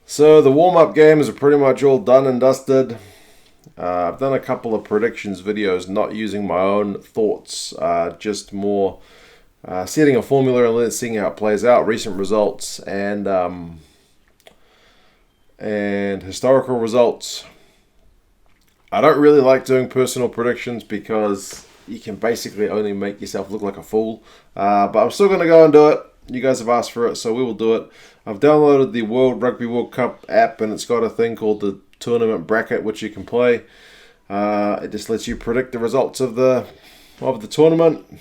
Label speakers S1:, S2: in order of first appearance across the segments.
S1: So the warm-up games are pretty much all done and dusted. I've done a couple of predictions videos, not using my own thoughts, just more setting a formula and seeing how it plays out, recent results and historical results. I don't really like doing personal predictions because you can basically only make yourself look like a fool. But I'm still going to go and do it. You guys have asked for it, so we will do it. I've downloaded the Rugby World Cup app, and it's got a thing called the tournament bracket, which you can play. It just lets you predict the results of the tournament,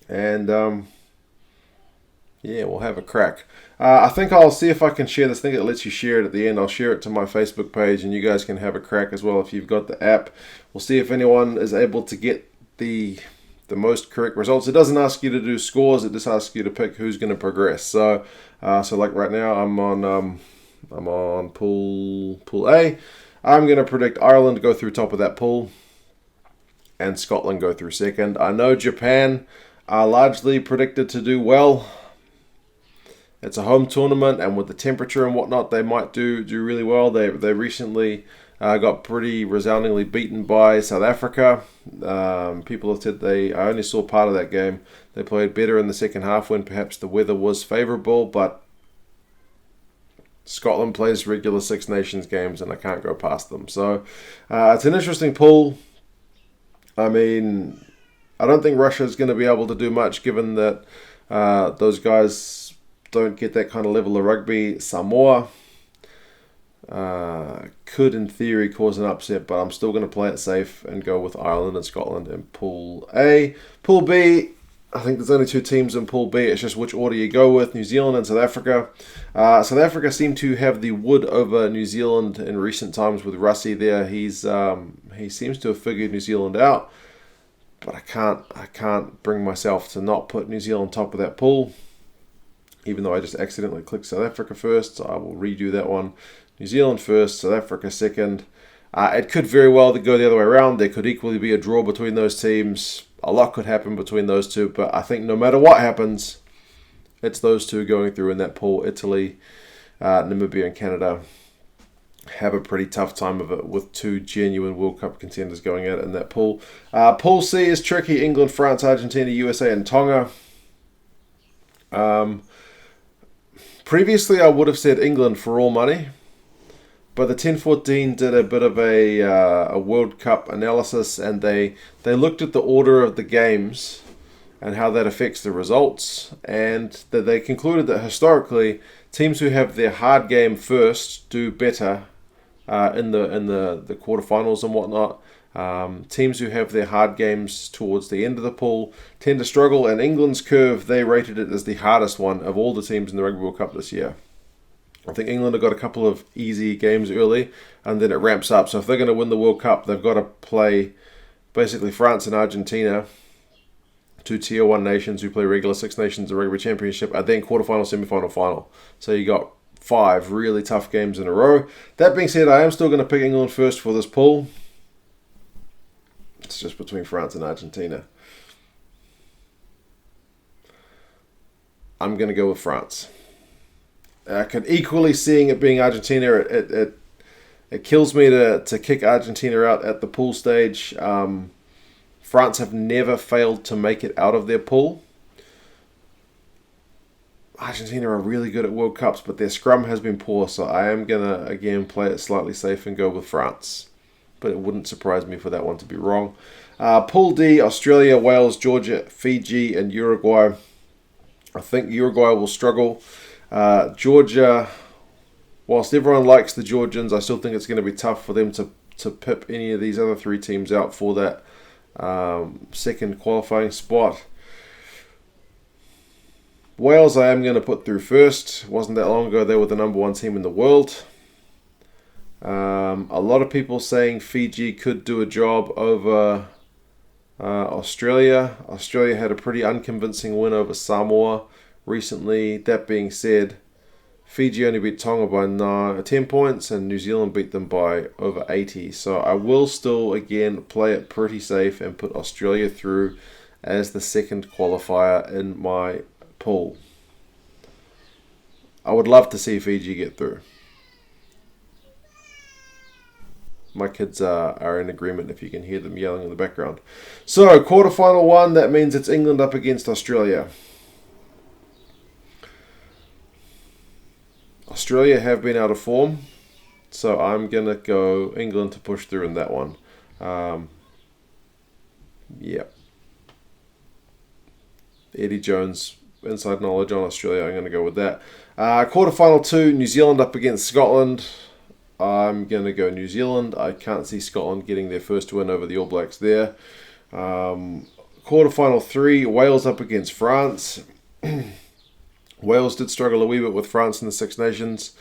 S1: and yeah, we'll have a crack. I think I'll see if I can share this thing. It lets you share it at the end. I'll share it to my Facebook page, and you guys can have a crack as well if you've got the app. We'll see if anyone is able to get the most correct results. It doesn't ask you to do scores. It just asks you to pick who's going to progress. So like right now, I'm on pool A. I'm going to predict Ireland go through top of that pool, and Scotland go through second. I know Japan are largely predicted to do well. It's a home tournament, and with the temperature and whatnot, they might do really well. They recently got pretty resoundingly beaten by South Africa. People have said I only saw part of that game. They played better in the second half when perhaps the weather was favourable, but Scotland plays regular Six Nations games, and I can't go past them. So it's an interesting pool. I mean, I don't think Russia's going to be able to do much, given that those guys don't get that kind of level of rugby. Samoa could, in theory, cause an upset, but I'm still going to play it safe and go with Ireland and Scotland in Pool A. Pool B, I think there's only two teams in Pool B. It's just which order you go with, New Zealand and South Africa. South Africa seem to have the wood over New Zealand in recent times with Russie there. He seems to have figured New Zealand out, but I can't bring myself to not put New Zealand top of that pool, even though I just accidentally clicked South Africa first. So I will redo that one. New Zealand first, South Africa second. It could very well go the other way around. There could equally be a draw between those teams. A lot could happen between those two, but I think no matter what happens, it's those two going through in that pool. Italy, Namibia, and Canada have a pretty tough time of it with two genuine World Cup contenders going at it in that pool. Pool C is tricky. England, France, Argentina, USA, and Tonga. Previously, I would have said England for all money, but the 10-14 did a bit of a World Cup analysis, and they looked at the order of the games and how that affects the results, and that they concluded that historically, teams who have their hard game first do better in the quarterfinals and whatnot. Teams who have their hard games towards the end of the pool tend to struggle, and England's curve, they rated it as the hardest one of all the teams in the Rugby World Cup this year. I think England have got a couple of easy games early, and then it ramps up. So if they're going to win the World Cup, they've got to play basically France and Argentina, two Tier 1 nations who play regular Six Nations and Rugby Championship, and then quarterfinal, semi-final, final. So you got 5 really tough games in a row. That being said, I am still going to pick England first for this pool. It's just between France and Argentina. I'm going to go with France. I could equally, seeing it being Argentina, it kills me to kick Argentina out at the pool stage. France have never failed to make it out of their pool. Argentina are really good at World Cups, but their scrum has been poor, so I am going to, again, play it slightly safe and go with France. But it wouldn't surprise me for that one to be wrong. Pool D, Australia, Wales, Georgia, Fiji, and Uruguay. I think Uruguay will struggle. Georgia, whilst everyone likes the Georgians, I still think it's going to be tough for them to pip any of these other 3 teams out for that second qualifying spot. Wales I am going to put through first. Wasn't that long ago they were the number 1 team in the world. A lot of people saying Fiji could do a job over Australia. Australia had a pretty unconvincing win over Samoa recently. That being said, Fiji only beat Tonga by 10 points, and New Zealand beat them by over 80. So I will still, again, play it pretty safe and put Australia through as the second qualifier in my pool. I would love to see Fiji get through. My kids are in agreement if you can hear them yelling in the background. So, quarterfinal 1, that means it's England up against Australia. Australia have been out of form, so I'm going to go England to push through in that one. Yeah. Eddie Jones, inside knowledge on Australia, I'm going to go with that. Quarterfinal 2, New Zealand up against Scotland. I'm going to go New Zealand. I can't see Scotland getting their first win over the All Blacks there. Quarterfinal 3, Wales up against France. Wales did struggle a wee bit with France in the Six Nations,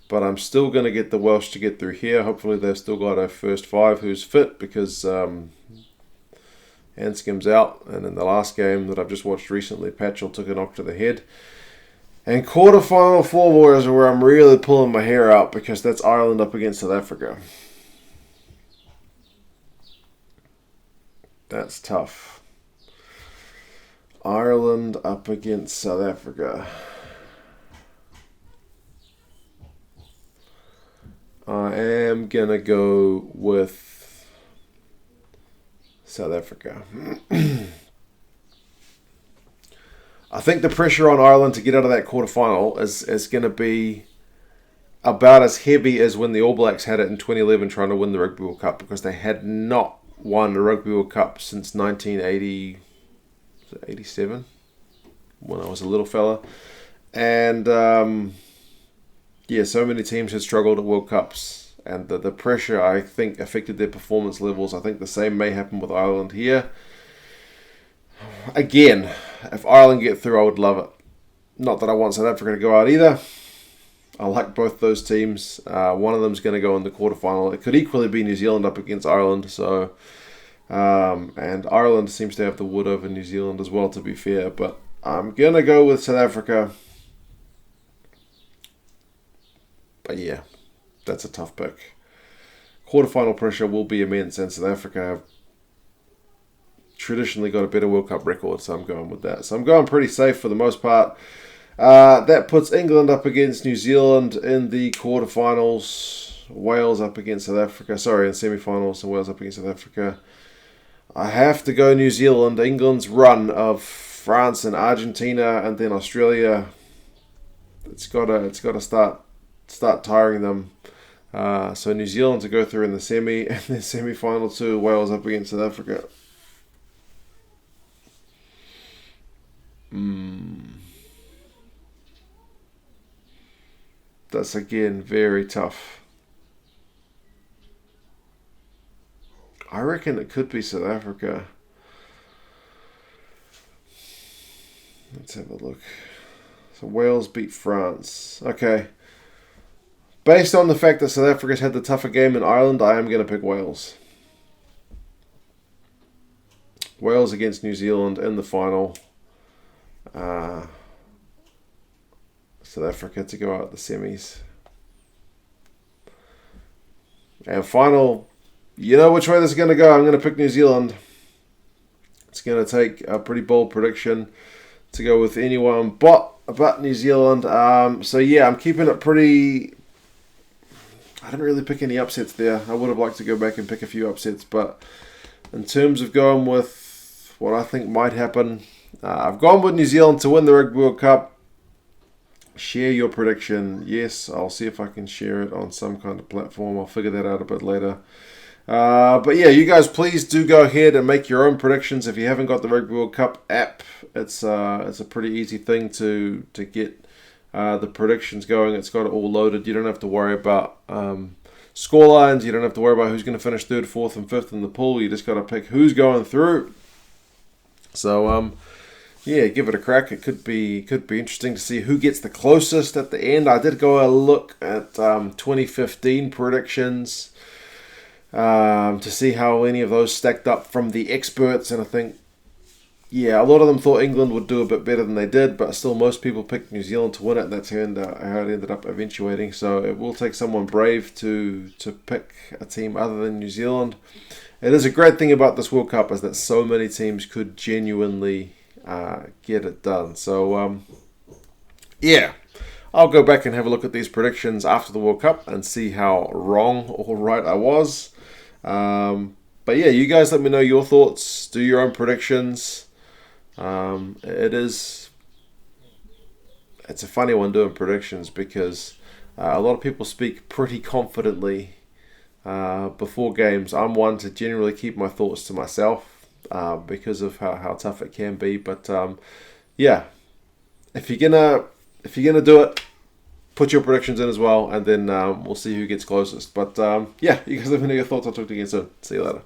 S1: but I'm still going to get the Welsh to get through here. Hopefully they've still got a first 5 who's fit, because Hanskim's out, and in the last game that I've just watched recently, Patchell took a knock to the head. And quarterfinal 4, boys, are where I'm really pulling my hair out, because that's Ireland up against South Africa. That's tough. Ireland up against South Africa. I am going to go with South Africa. I think the pressure on Ireland to get out of that quarterfinal is going to be about as heavy as when the All Blacks had it in 2011 trying to win the Rugby World Cup, because they had not won the Rugby World Cup since 1987, when I was a little fella. And so many teams had struggled at World Cups, and the pressure, I think, affected their performance levels. I think the same may happen with Ireland here. Again, if Ireland get through, I would love it. Not that I want South Africa to go out either. I like both those teams. One of them is going to go in the quarterfinal. It could equally be New Zealand up against Ireland. So, and Ireland seems to have the wood over New Zealand as well, to be fair. But I'm going to go with South Africa. But yeah, that's a tough pick. Quarterfinal pressure will be immense, and South Africa have traditionally got a better World Cup record, so I'm going with that. So I'm going pretty safe for the most part. That puts England up against New Zealand in the quarterfinals. Wales up against South Africa. In semifinals, and Wales up against South Africa. I have to go New Zealand. England's run of France and Argentina and then Australia, it's got to start tiring them. So New Zealand to go through in the semi, and then semi-final 2, Wales up against South Africa. That's again very tough. I reckon it could be South Africa. Let's have a look. So Wales beat France. Okay. Based on the fact that South Africa's had the tougher game in Ireland, I am going to pick Wales. Wales against New Zealand in the final. South Africa to go out the semis. And final, you know which way this is going to go. I'm going to pick New Zealand. It's going to take a pretty bold prediction to go with anyone but New Zealand. So yeah, I'm keeping it pretty... I didn't really pick any upsets there. I would have liked to go back and pick a few upsets, but in terms of going with what I think might happen, I've gone with New Zealand to win the Rugby World Cup. Share your prediction. Yes, I'll see if I can share it on some kind of platform. I'll figure that out a bit later. But yeah, you guys please do go ahead and make your own predictions. If you haven't got the Rugby World Cup app, it's a pretty easy thing to get the predictions going. It's got it all loaded. You don't have to worry about scorelines. You don't have to worry about who's going to finish 3rd, 4th, and 5th in the pool. You just got to pick who's going through. So yeah, give it a crack. It could be interesting to see who gets the closest at the end. I did go a look at 2015 predictions to see how any of those stacked up from the experts, and I think, yeah, a lot of them thought England would do a bit better than they did, but still most people picked New Zealand to win it, and that's how it ended up eventuating. So it will take someone brave to pick a team other than New Zealand. It is a great thing about this World Cup is that so many teams could genuinely get it done. So, yeah, I'll go back and have a look at these predictions after the World Cup and see how wrong or right I was. But yeah, you guys let me know your thoughts. Do your own predictions. It's a funny one doing predictions because a lot of people speak pretty confidently before games. I'm one to generally keep my thoughts to myself because of how tough it can be. But yeah, if you're gonna do it, put your predictions in as well, and then we'll see who gets closest. But yeah, you guys let me know your thoughts. I'll talk to you again soon. See you later.